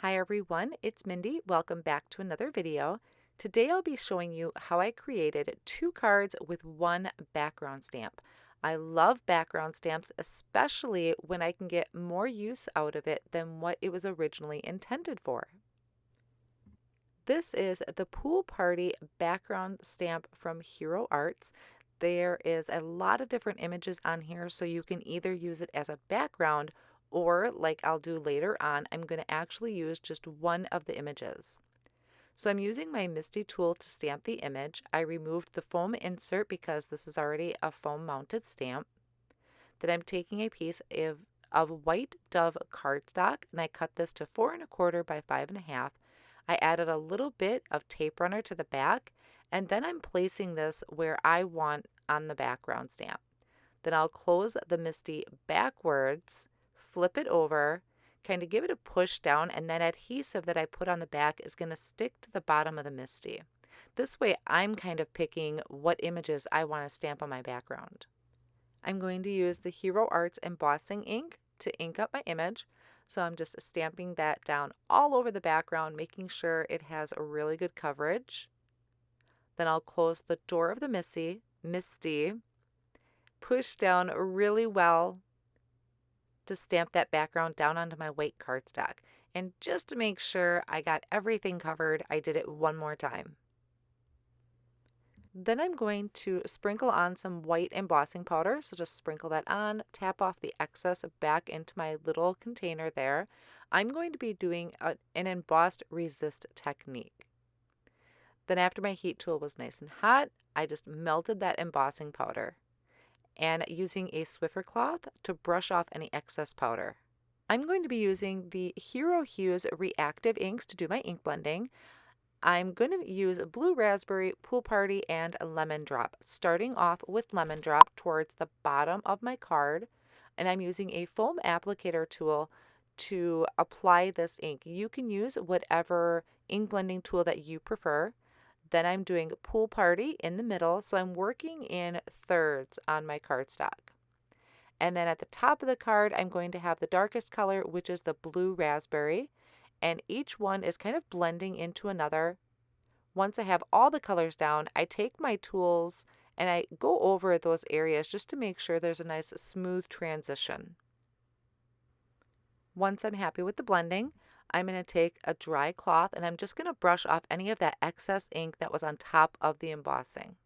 Hi everyone, it's Mindy. Welcome back to another video. Today I'll be showing you how I created 2 cards with 1 background stamp. I love background stamps, especially when I can get more use out of it than what it was originally intended for. This is the Pool Party background stamp from Hero Arts. There is a lot of different images on here, so you can either use it as a background or, like I'll do later on, I'm going to actually use just one of the images. So I'm using my MISTI tool to stamp the image. I removed the foam insert because this is already a foam mounted stamp. Then I'm taking a piece of white dove cardstock and I cut this to 4 1/4 by 5 1/2. I added a little bit of tape runner to the back, and then I'm placing this where I want on the background stamp. Then I'll close the MISTI backwards, flip it over, kind of give it a push down, and that adhesive that I put on the back is going to stick to the bottom of the MISTI. This way I'm kind of picking what images I want to stamp on my background. I'm going to use the Hero Arts embossing ink to ink up my image. So I'm just stamping that down all over the background, making sure it has a really good coverage. Then I'll close the door of the MISTI, push down really well to stamp that background down onto my white cardstock. And just to make sure I got everything covered, I did it one more time. Then I'm going to sprinkle on some white embossing powder. So just sprinkle that on, tap off the excess back into my little container there. I'm going to be doing an embossed resist technique. Then after my heat tool was nice and hot, I just melted that embossing powder and using a Swiffer cloth to brush off any excess powder. I'm going to be using the Hero Hues Reactive inks to do my ink blending. I'm going to use Blue Raspberry, Pool Party, and Lemon Drop, starting off with Lemon Drop towards the bottom of my card, and I'm using a foam applicator tool to apply this ink. You can use whatever ink blending tool that you prefer. Then I'm doing Pool Party in the middle, so I'm working in thirds on my cardstock. And then at the top of the card, I'm going to have the darkest color, which is the Blue Raspberry. And each one is kind of blending into another. Once I have all the colors down, I take my tools and I go over those areas just to make sure there's a nice smooth transition. Once I'm happy with the blending, I'm going to take a dry cloth and I'm just going to brush off any of that excess ink that was on top of the embossing.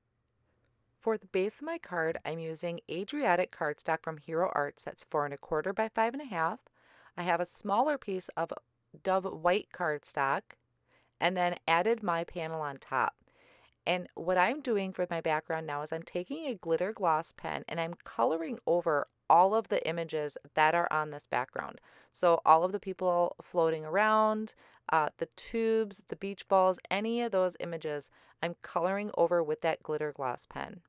For the base of my card, I'm using Adriatic cardstock from Hero Arts that's 4 1/4 by 5 1/2. I have a smaller piece of Dove white cardstock and then added my panel on top. And what I'm doing for my background now is I'm taking a glitter gloss pen and I'm coloring over all of the images that are on this background. So all of the people floating around, the tubes, the beach balls, any of those images, I'm coloring over with that glitter gloss pen.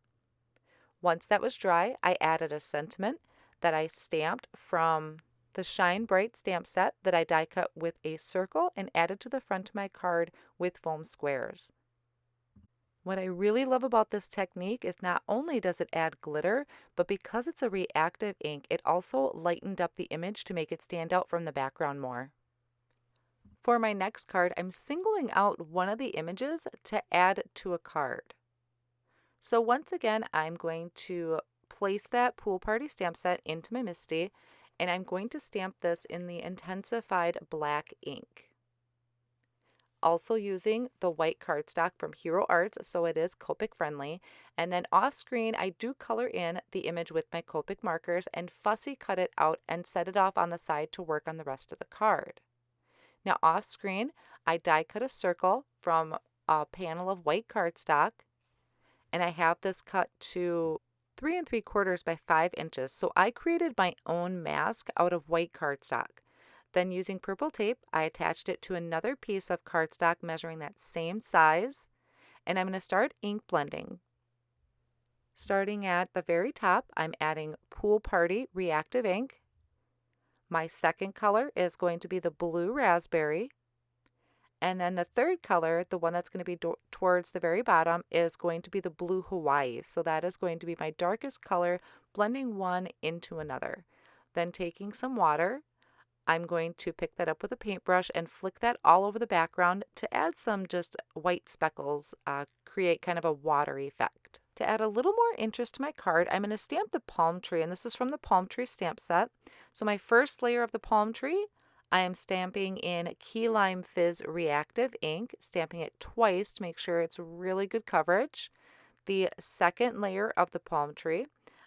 Once that was dry, I added a sentiment that I stamped from the Shine Bright stamp set that I die cut with a circle and added to the front of my card with foam squares. What I really love about this technique is not only does it add glitter, but because it's a reactive ink, it also lightened up the image to make it stand out from the background more. For my next card, I'm singling out one of the images to add to a card. So once again, I'm going to place that Pool Party stamp set into my MISTI, and I'm going to stamp this in the intensified black ink. Also using the white cardstock from Hero Arts, so it is Copic friendly. And then off screen, I do color in the image with my Copic markers and fussy cut it out and set it off on the side to work on the rest of the card. Now off screen, I die cut a circle from a panel of white cardstock, and I have this cut to 3 3/4 by 5 inches. So I created my own mask out of white cardstock. Then using purple tape, I attached it to another piece of cardstock measuring that same size, and I'm going to start ink blending. Starting at the very top, I'm adding Pool Party Reactive ink. My second color is going to be the Blue Raspberry. And then the third color, the one that's going to be towards the very bottom, is going to be the Blue Hawaii. So that is going to be my darkest color, blending one into another. Then taking some water, I'm going to pick that up with a paintbrush and flick that all over the background to add some just white speckles, create kind of a watery effect. To add a little more interest to my card, I'm going to stamp the palm tree, and this is from the palm tree stamp set. So my first layer of the palm tree, I am stamping in Key Lime Fizz Reactive ink, stamping it twice to make sure it's really good coverage. The second layer of the palm tree,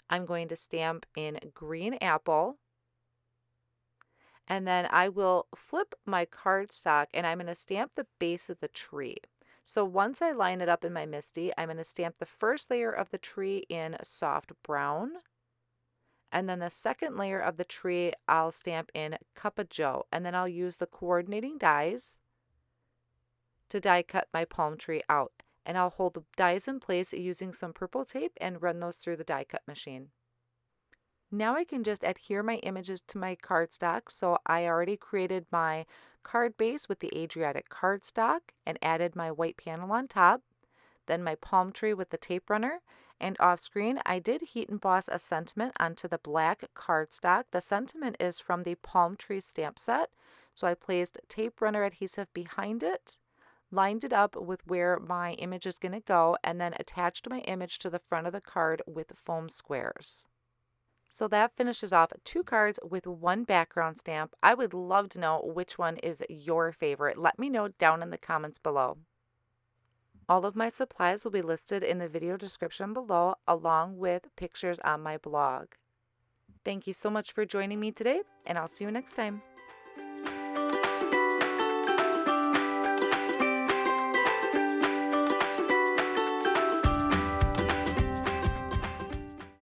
I'm going to stamp in Green Apple, and then I will flip my cardstock and I'm going to stamp the base of the tree. So once I line it up in my MISTI, I'm going to stamp the first layer of the tree in soft brown, and then the second layer of the tree I'll stamp in Cup of Joe, and then I'll use the coordinating dies to die cut my palm tree out. And I'll hold the dies in place using some purple tape and run those through the die cut machine. Now I can just adhere my images to my cardstock. So I already created my card base with the Adriatic cardstock and added my white panel on top, then my palm tree with the tape runner, and off screen I did heat emboss a sentiment onto the black cardstock. The sentiment is from the palm tree stamp set, so I placed tape runner adhesive behind it, lined it up with where my image is going to go, and then attached my image to the front of the card with foam squares. So that finishes off 2 cards with 1 background stamp. I would love to know which one is your favorite. Let me know down in the comments below. All of my supplies will be listed in the video description below, along with pictures on my blog. Thank you so much for joining me today, and I'll see you next time.